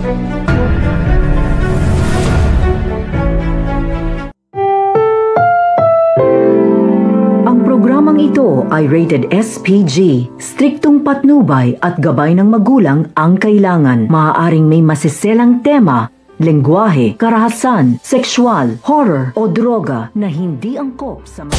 Ang programang ito ay rated SPG. Striktong patnubay at gabay ng magulang ang kailangan. Maaaring may masiselang tema, lengguwahe, karahasan, sexual, horror o droga na hindi angkop sa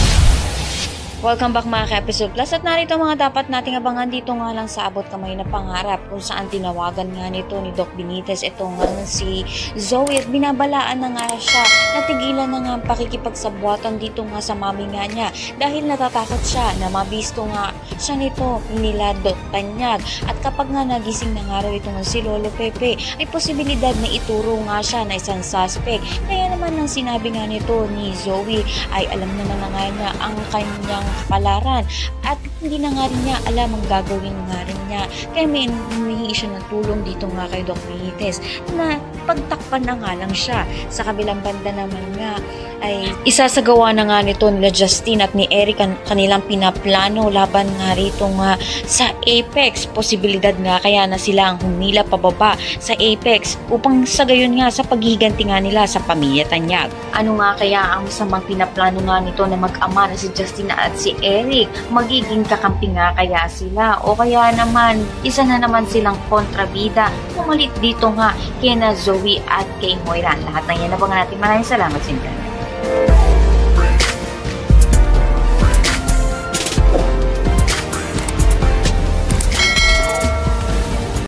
Welcome back mga ka-episode plus at narito mga dapat nating abangan dito nga lang sa Abot Kamay na Pangarap kung saan tinawagan nga nito ni Doc Benitez itong si Zoe at binabalaan na nga siya natigilan na nga ang pakikipagsabwatan dito nga sa mami nga niya dahil natatakot siya na mabisto nga siya nito nila Doc Tanyag at kapag nga nagising na nga raw itong si Lolo Pepe ay posibilidad na ituro nga siya na isang suspect kaya naman ang sinabi nga nito ni Zoe ay alam naman na nga niya ang kanyang kapalaran at hindi na nga rin niya alam ang gagawin nga rin niya kaya may humihingi siya ng tulong dito nga kay Doc Benitez na pagtakpan na nga lang siya sa kabilang banda naman nga ay isasagawa na nga nito nila Justine at ni Eric kanilang pinaplano laban nga rito nga sa Apex posibilidad nga kaya na sila ang humila pababa sa Apex upang sa gayon nga sa paghihiganti nga nila sa pamilya Tanyag. Ano nga kaya ang masamang pinaplano nga nito na mag-ama na si Justine at si Eric magiging kakampi nga kaya sila o kaya naman isa na naman silang kontrabida pumalit dito nga kay na Zoe at kay Moira. Lahat ng yan abangan natin. Maraming salamat sa internet.